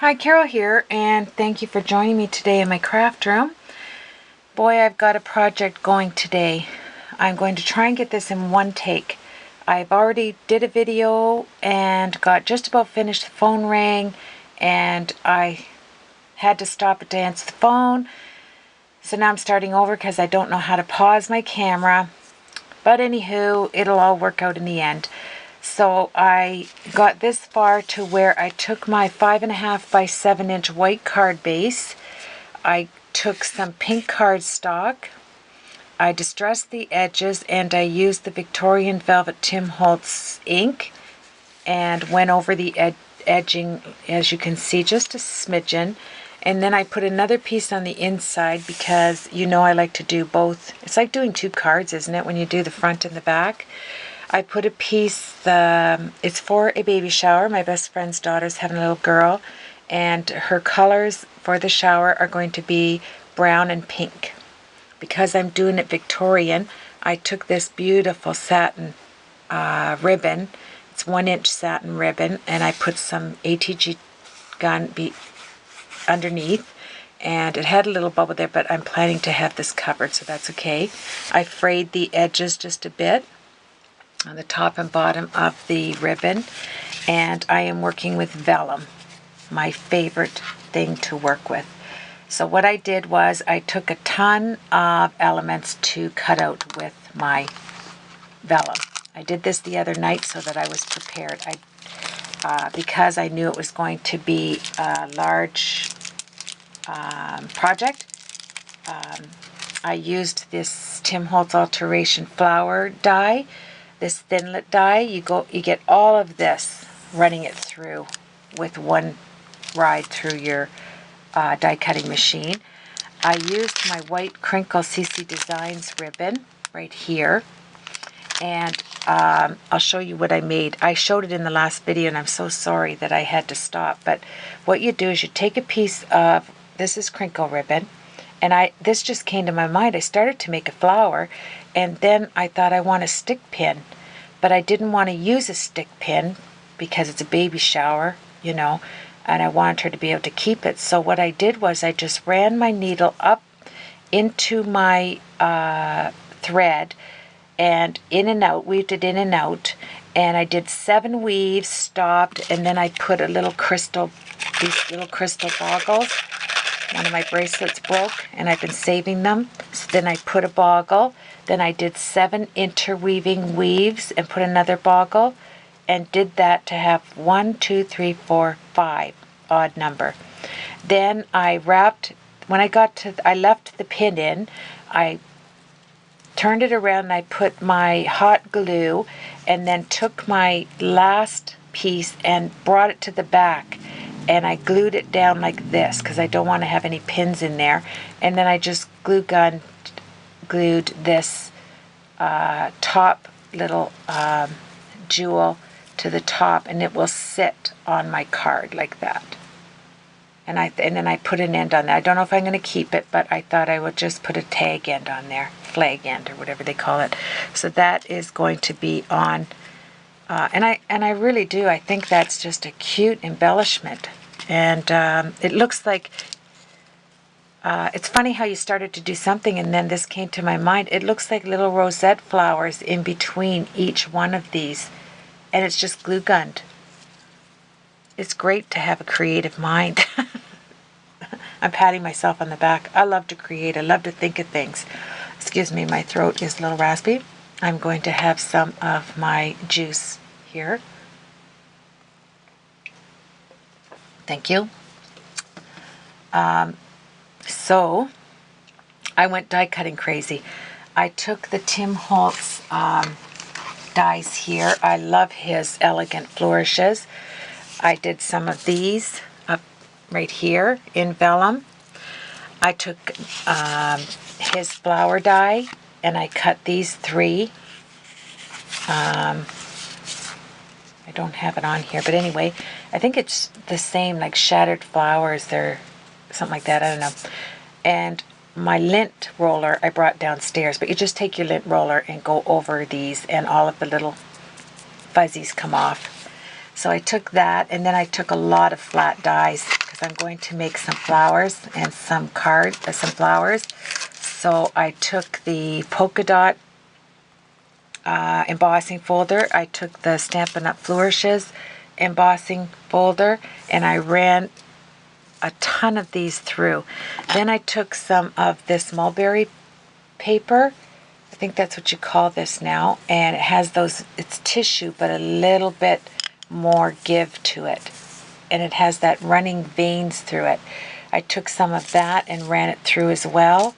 Hi, Carol here, and thank you for joining me today in my craft room. Boy, I've got a project going today. I'm going to try and get this in one take. I've already did a video and got just about finished. The phone rang and I had to stop it to answer the phone. So now I'm starting over because I don't know how to pause my camera. But anywho, it'll all work out in the end. So I got this far to where I took my 5.5 by 7 inch white card base. I took some pink cardstock. I distressed the edges and I used the Victorian Velvet Tim Holtz ink and went over the edging, as you can see, just a smidgen. And then I put another piece on the inside because you know I like to do both. It's like doing two cards, isn't it, when you do the front and the back? I put a piece, it's for a baby shower. My best friend's daughter's having a little girl, and her colors for the shower are going to be brown and pink. Because I'm doing it Victorian, I took this beautiful satin ribbon. It's 1-inch satin ribbon, and I put some ATG gun underneath, and it had a little bubble there, but I'm planning to have this covered, so that's okay. I frayed the edges just a bit on the top and bottom of the ribbon, and I am working with vellum, my favorite thing to work with. So what I did was I took a ton of elements to cut out with my vellum. I did this the other night so that I was prepared. Because I knew it was going to be a large project. I used this Tim Holtz Alteration Flower die. This Thinlit die, you get all of this running it through with one ride through your die cutting machine. I used my white crinkle CC Designs ribbon right here, and I'll show you what I made. I showed it in the last video and I'm so sorry that I had to stop, but what you do is you take a piece of, this is crinkle ribbon, and this just came to my mind. I started to make a flower, and then I thought I want a stick pin, but I didn't want to use a stick pin because it's a baby shower, you know, and I wanted her to be able to keep it. So what I did was I just ran my needle up into my thread and in and out, weaved it in and out, and I did 7 weaves, stopped, and then I put a little crystal, these little crystal boggles. One of my bracelets broke and I've been saving them. So then I put a boggle. Then I did 7 interweaving weaves and put another boggle, and did that to have 1, 2, 3, 4, 5, odd number. Then I wrapped, when I got to, I left the pin in, I turned it around and I put my hot glue, and then took my last piece and brought it to the back. And I glued it down like this because I don't want to have any pins in there. And then I just glued this top little jewel to the top, and it will sit on my card like that. And then I put an end on that. I don't know if I'm going to keep it, but I thought I would just put a tag end on there, flag end or whatever they call it. So that is going to be on. And I really do. I think that's just a cute embellishment, and it looks like it's funny how you started to do something and then this came to my mind. It looks like little rosette flowers in between each one of these, and it's just glue gunned. It's great to have a creative mind. I'm patting myself on the back. I love to create. I love to think of things. Excuse me, my throat is a little raspy. I'm going to have some of my juice here. Thank you. So I went die cutting crazy. I took the Tim Holtz dies here. I love his elegant flourishes. I did some of these up right here in vellum. I took his flower die and I cut these 3. I don't have it on here, but anyway, I think it's the same, like shattered flowers, they're something like that, I don't know. And my lint roller I brought downstairs, but you just take your lint roller and go over these and all of the little fuzzies come off. So I took that, and then I took a lot of flat dies because I'm going to make some flowers and some flowers. So I took the polka dot embossing folder. I took the Stampin' Up! Flourishes embossing folder, and I ran a ton of these through. Then I took some of this mulberry paper. I think that's what you call this now, and it has those, it's tissue but a little bit more give to it, and it has that running veins through it. I took some of that and ran it through as well,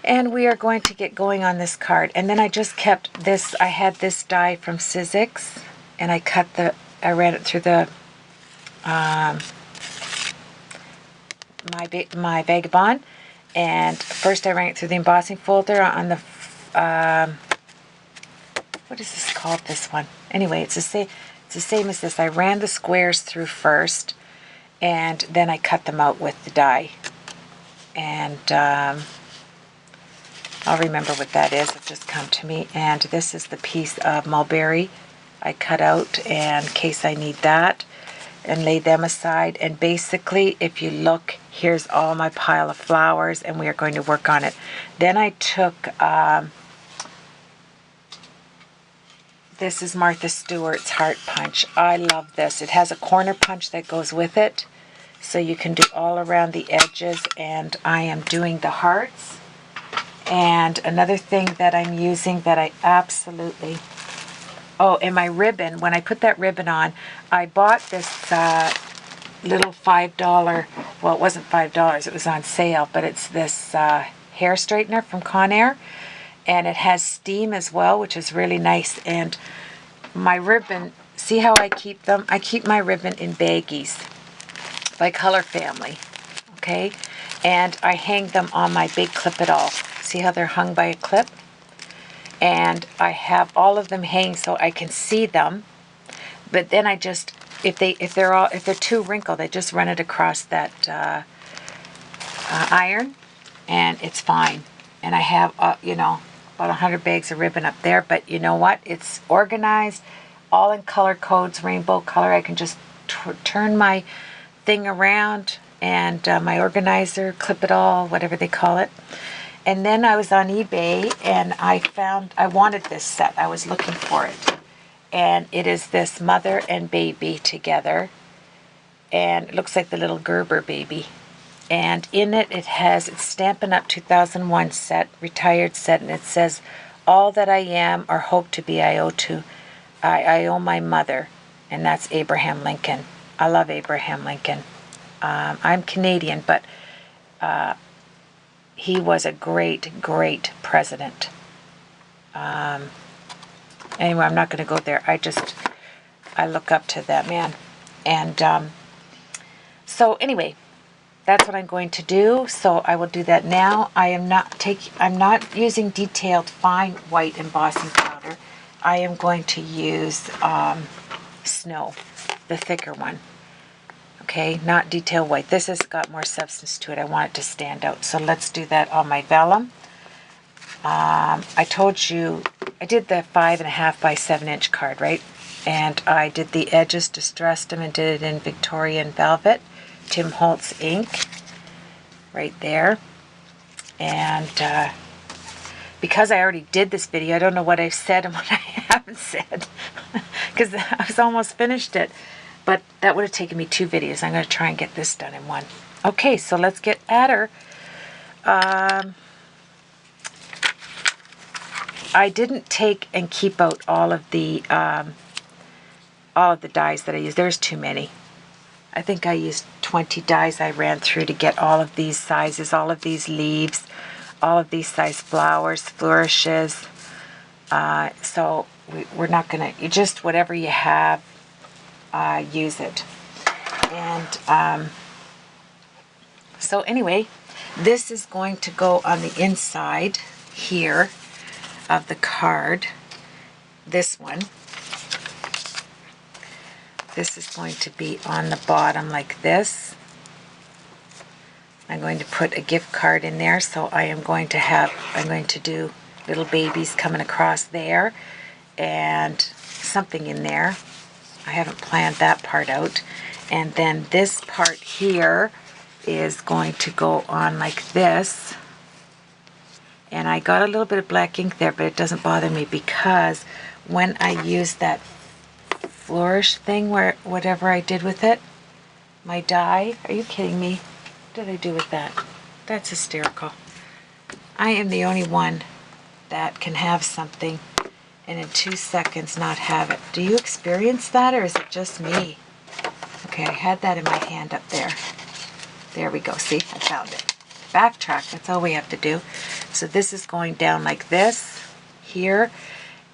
and we are going to get going on this card. And then I just kept this, I had this die from Sizzix, and I ran it through the my Vagabond. And first I ran it through the embossing folder on the, what is this called, this one? Anyway, it's the same as this. I ran the squares through first, and then I cut them out with the die. And I'll remember what that is. It'll just come to me. And this is the piece of mulberry I cut out in case I need that, and lay them aside. And basically, if you look, here's all my pile of flowers, and we are going to work on it. Then I took, this is Martha Stewart's Heart Punch. I love this. It has a corner punch that goes with it, so you can do all around the edges, and I am doing the hearts. And another thing that I'm using that I absolutely, oh, and my ribbon, when I put that ribbon on, I bought this little $5, well, it wasn't $5, it was on sale, but it's this hair straightener from Conair, and it has steam as well, which is really nice. And my ribbon, see how I keep them? I keep my ribbon in baggies by Color Family, okay? And I hang them on my big clip-it-all. See how they're hung by a clip? And I have all of them hanging so I can see them. But then I just, if they're too wrinkled, I just run it across that iron, and it's fine. And I have, you know, about 100 bags of ribbon up there. But you know what? It's organized, all in color codes, rainbow color. I can just turn my thing around, and my organizer, clip it all, whatever they call it. And then I was on eBay, and I wanted this set. I was looking for it. And it is this mother and baby together. And it looks like the little Gerber baby. And in it, it's Stampin' Up! 2001 set, retired set. And it says, all that I am or hope to be, I owe my mother. And that's Abraham Lincoln. I love Abraham Lincoln. I'm Canadian, but he was a great, great president. Anyway, I'm not going to go there. I look up to that man. And so anyway, that's what I'm going to do. So I will do that now. I'm not using detailed fine white embossing powder. I am going to use Snow, the thicker one. Okay, not detail white. This has got more substance to it. I want it to stand out. So let's do that on my vellum. I told you I did the 5.5 by 7-inch card, right? And I did the edges, distressed them, and did it in Victorian Velvet, Tim Holtz ink, right there. And because I already did this video, I don't know what I've said and what I haven't said, because I was almost finished it. But that would have taken me 2 videos. I'm going to try and get this done in one. Okay, so let's get at her. I didn't take and keep out all of the dies that I used. There's too many. I think I used 20 dies I ran through to get all of these sizes, all of these leaves, all of these size flowers, flourishes. So we're not going to, just whatever you have, use it. And so anyway, this is going to go on the inside here of the card. This one. This is going to be on the bottom like this. I'm going to put a gift card in there, so I'm going to do little babies coming across there, and something in there. I haven't planned that part out. And then this part here is going to go on like this. And I got a little bit of black ink there, but it doesn't bother me because when I use that flourish thing, where whatever I did with it, my dye, are you kidding me? What did I do with that? That's hysterical. I am the only one that can have something and in 2 seconds not have it. Do you experience that, or is it just me? Okay, I had that in my hand up there. There we go. See, I found it. Backtrack, that's all we have to do. So this is going down like this here,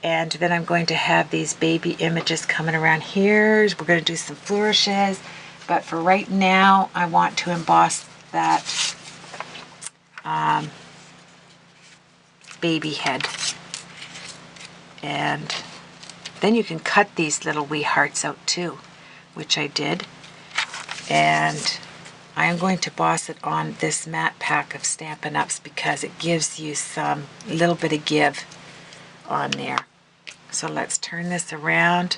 and then I'm going to have these baby images coming around here. We're going to do some flourishes, but for right now I want to emboss that baby head. And then you can cut these little wee hearts out too, which I did. And I am going to boss it on this matte pack of Stampin' Ups because it gives you some little bit of give on there. So let's turn this around.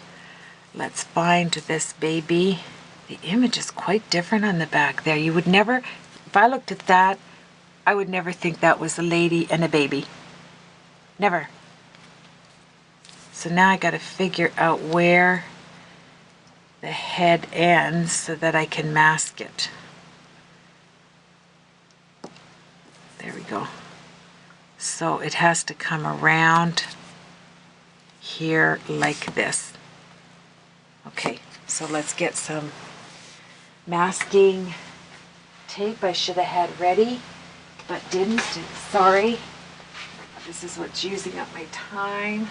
Let's find this baby. The image is quite different on the back there. You would never, if I looked at that, I would never think that was a lady and a baby. Never. So now I got to figure out where the head ends so that I can mask it. There we go. So it has to come around here like this. Okay, so let's get some masking tape I should have had ready, but didn't. Sorry. This is what's using up my time.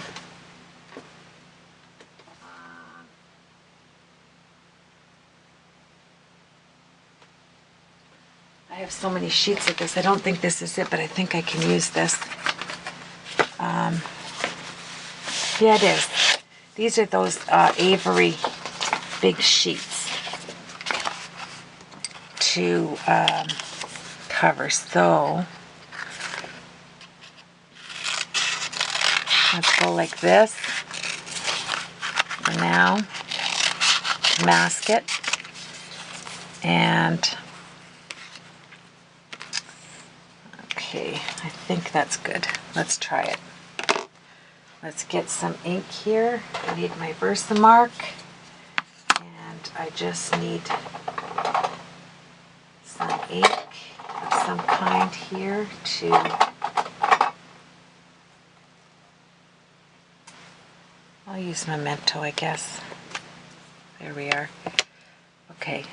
I have so many sheets of this. I don't think this is it, but I think I can use this. Yeah, it is. These are those Avery big sheets to cover. So let's go like this. And now mask it. And okay, I think that's good. Let's try it. Let's get some ink here. I need my Versamark, and I just need some ink of some kind here to I'll use Memento, I guess. There we are. Okay.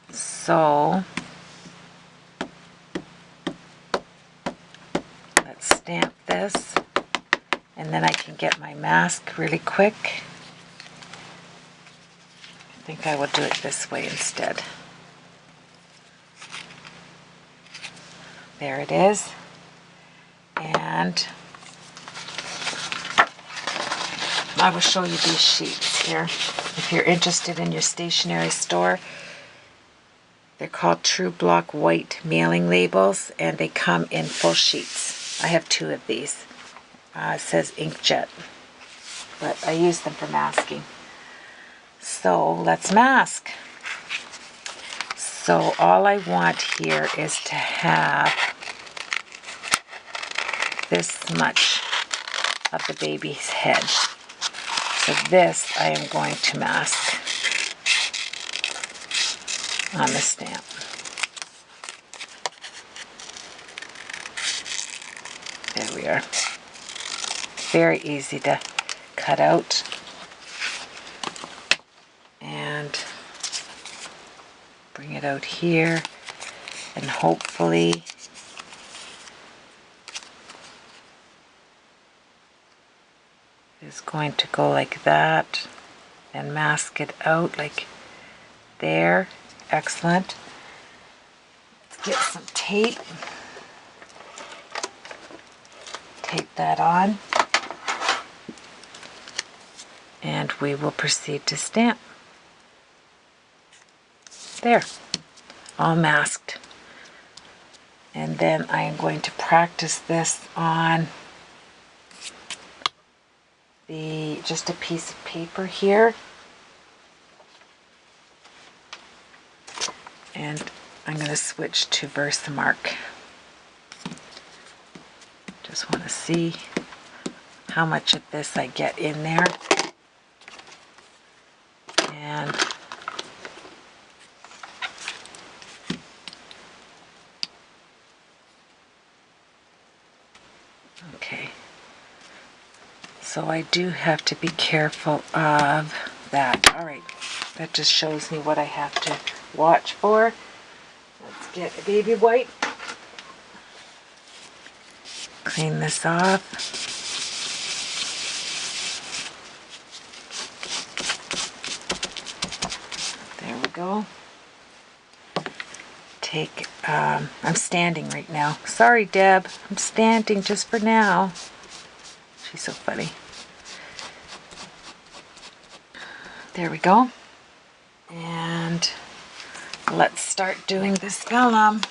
So let's stamp this, and then I can get my mask really quick. I think I will do it this way instead. There it is. And I will show you these sheets here. If you're interested in your stationery store, they're called True Block White mailing labels, and they come in full sheets. I have 2 of these. It says inkjet, but I use them for masking. So let's mask. So all I want here is to have this much of the baby's head. So this I am going to mask on the stamp. There we are. Very easy to cut out. And bring it out here, and hopefully it's going to go like that and mask it out like there. Excellent. Let's get some tape. Tape that on. And we will proceed to stamp. There. All masked. And then I am going to practice this on just a piece of paper here. And I'm going to switch to Versamark. Just want to see how much of this I get in there. And okay, so I do have to be careful of that. All right, that just shows me what I have to watch for. Let's get a baby wipe. Clean this off. There we go. I'm standing right now. Sorry, Deb. I'm standing just for now. She's so funny. There we go. And let's start doing this vellum.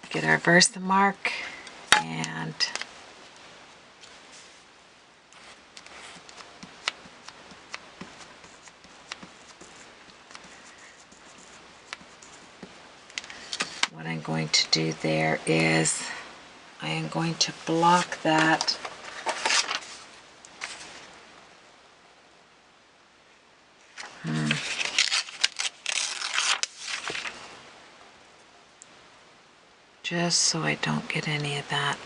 Get our Versamark and what I'm going to do there is I am going to block that just so I don't get any of that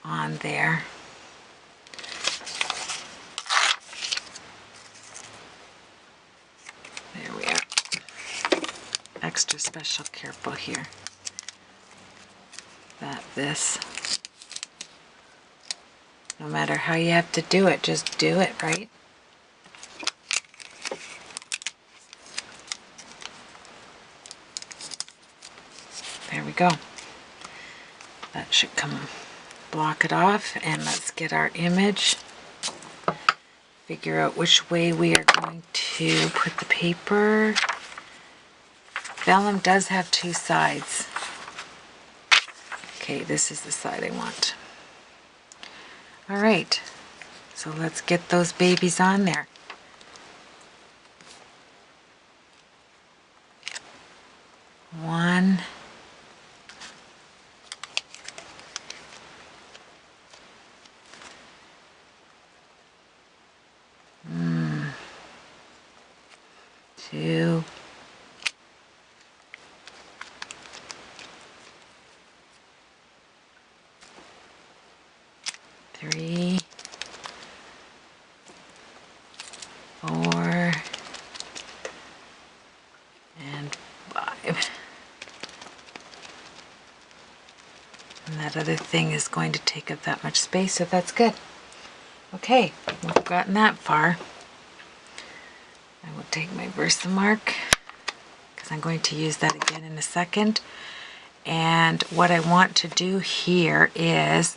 on there. There we are. Extra special careful here that this, no matter how you have to do it, just do it, right? There we go. That should come, block it off, and let's get our image. Figure out which way we are going to put the paper. Vellum does have two sides. Okay, this is the side I want. All right, so let's get those babies on there. One. Two. Three. 4. And 5. And that other thing is going to take up that much space, so that's good. Okay, we've gotten that far. I will take my Versamark because I'm going to use that again in a second. And what I want to do here is,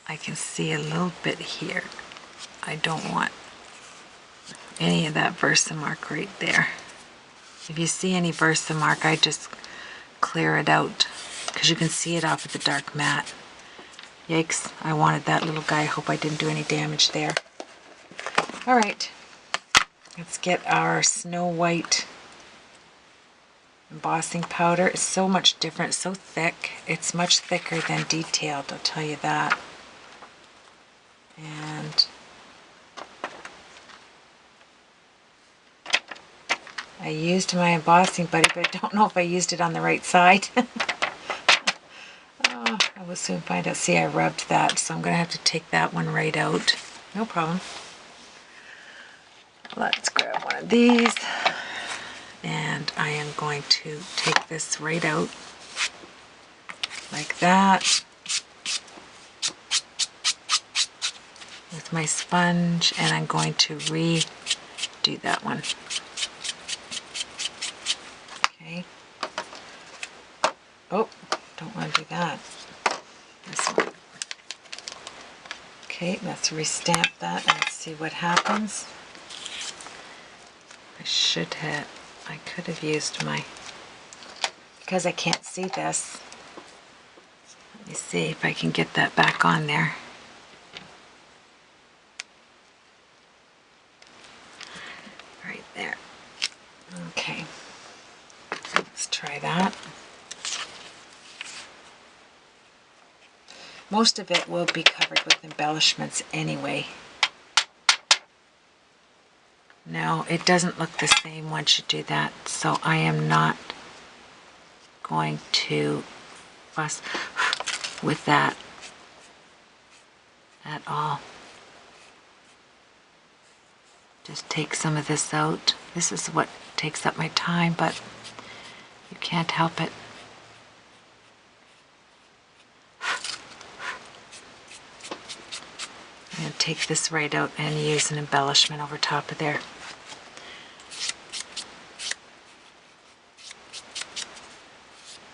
I can see a little bit here. I don't want any of that Versamark right there. If you see any Versamark, I just clear it out because you can see it off of the dark mat. Yikes, I wanted that little guy. Hope I didn't do any damage there. All right, let's get our Snow White embossing powder. It's so much different, so thick. It's much thicker than detailed, I'll tell you that. And I used my embossing buddy, but I don't know if I used it on the right side. Oh, I will soon find out. See, I rubbed that, so I'm going to have to take that one right out. No problem. Let's grab one of these. And I am going to take this right out. Like that. With my sponge, and I'm going to redo that one. Okay. Oh, don't want to do that. This one. Okay, let's restamp that and see what happens. I could have used my, because I can't see this. Let me see if I can get that back on there. Right there. Okay. Let's try that. Most of it will be covered with embellishments anyway. No, it doesn't look the same once you do that, so I am not going to fuss with that at all. Just take some of this out. This is what takes up my time, but you can't help it. I'm going to take this right out and use an embellishment over top of there.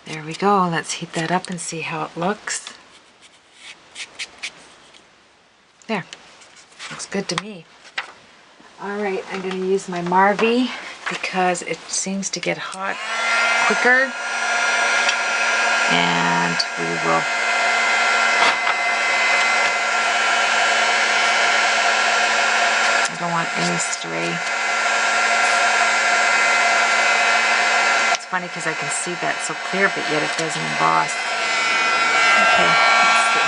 There we go. Let's heat that up and see how it looks. There. Looks good to me. Alright, I'm going to use my Marvy because it seems to get hot quicker. And we will don't want any stray. It's funny because I can see that so clear, but yet it doesn't emboss. Okay, let's see.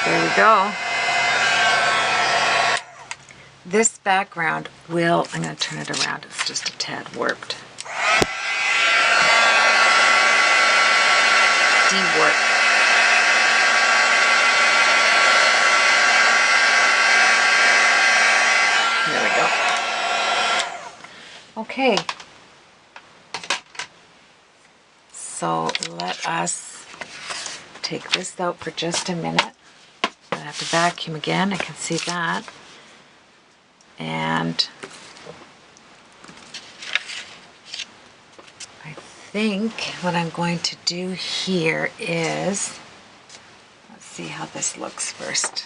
There we go. This background will, I'm going to turn it around, it's just a tad warped. De-warp. There we go. Okay. So let us take this out for just a minute. I have to vacuum again, I can see that. And I think what I'm going to do here is, let's see how this looks first.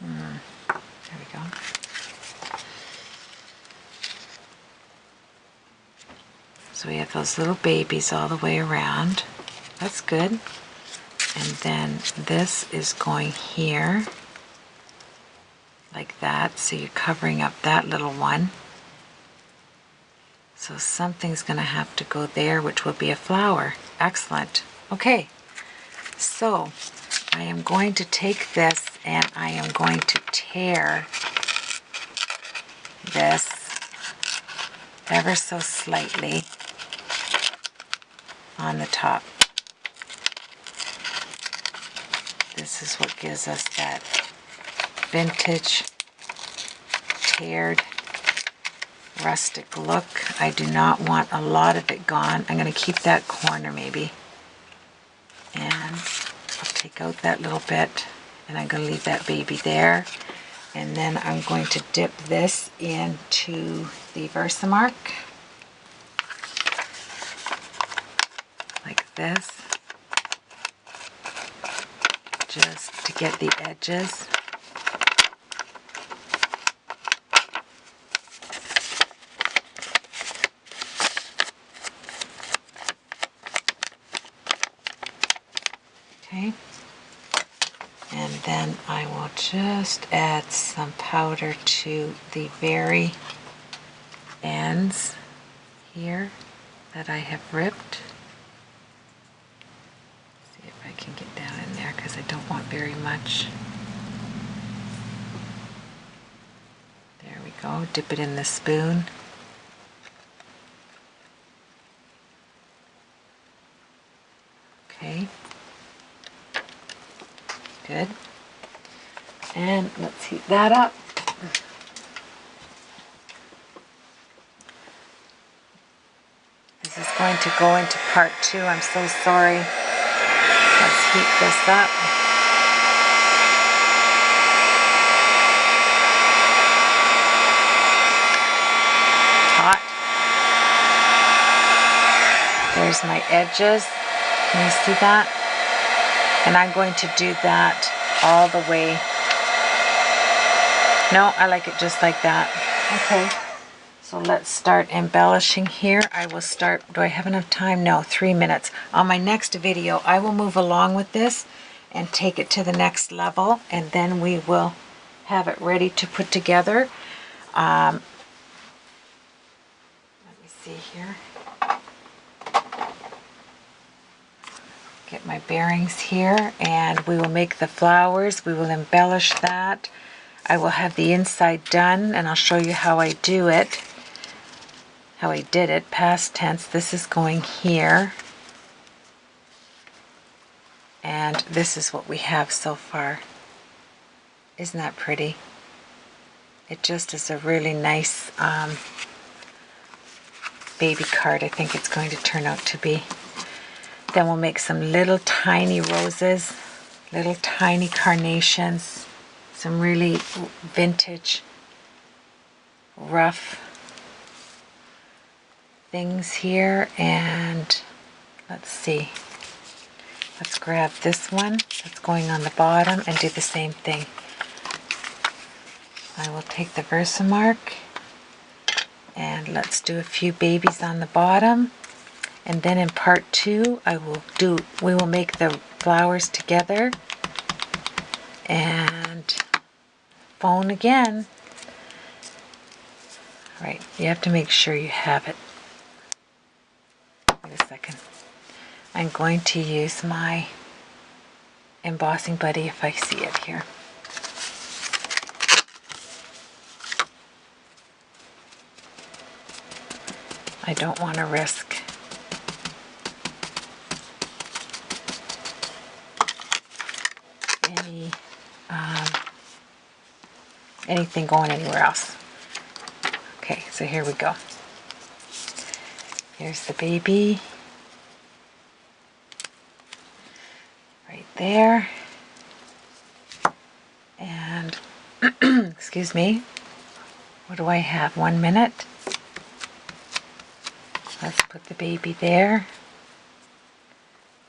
There we go. So we have those little babies all the way around. That's good. And then this is going here, like that, so you're covering up that little one. So something's going to have to go there, which will be a flower. Excellent. Okay, so I am going to take this and I am going to tear this ever so slightly on the top. This is what gives us that vintage, teared, rustic look. I do not want a lot of it gone. I'm going to keep that corner maybe. And I'll take out that little bit and I'm going to leave that baby there. And then I'm going to dip this into the Versamark. Like this. Just to get the edges. Okay. And then I will just add some powder to the very ends here that I have ripped. I can get down in there because I don't want very much. There we go. Dip it in the spoon. Okay. Good. And let's heat that up. This is going to go into part 2. I'm so sorry. Let's heat this up. There's my edges. Can you see that? And I'm going to do that all the way. No, I like it just like that. Okay, so let's start embellishing here. I will start, do I have enough time? No, 3 minutes. On my next video, I will move along with this and take it to the next level, and then we will have it ready to put together. Let me see here. Get my bearings here, and we will make the flowers. We will embellish that. I will have the inside done, and I'll show you how I do it, how I did it, past tense. This is going here, and this is what we have so far. Isn't that pretty? It just is a really nice baby card, I think it's going to turn out to be. Then we'll make some little tiny roses, little tiny carnations, some really vintage, rough things here. And let's see, let's grab this one that's going on the bottom and do the same thing. I will take the Versamark and let's do a few babies on the bottom. And then in part 2, we will make the flowers together and phone again. All right, you have to make sure you have it. Wait a second. I'm going to use my embossing buddy if I see it here. I don't want to risk anything going anywhere else. Okay, so here we go. Here's the baby. Right there. And, excuse me, what do I have? 1 minute? Let's put the baby there.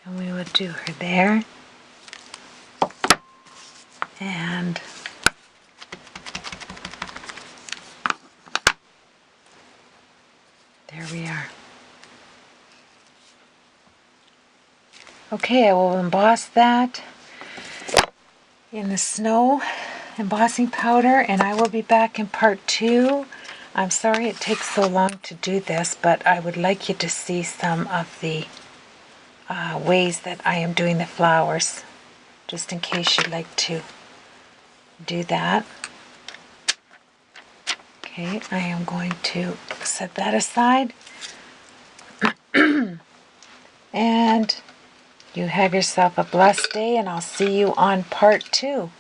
And we would do her there. And there we are. Okay, I will emboss that in the snow embossing powder, and I will be back in part 2. I'm sorry it takes so long to do this, but I would like you to see some of the ways that I am doing the flowers, just in case you'd like to do that. Okay, I am going to set that aside. And you have yourself a blessed day, and I'll see you on part 2.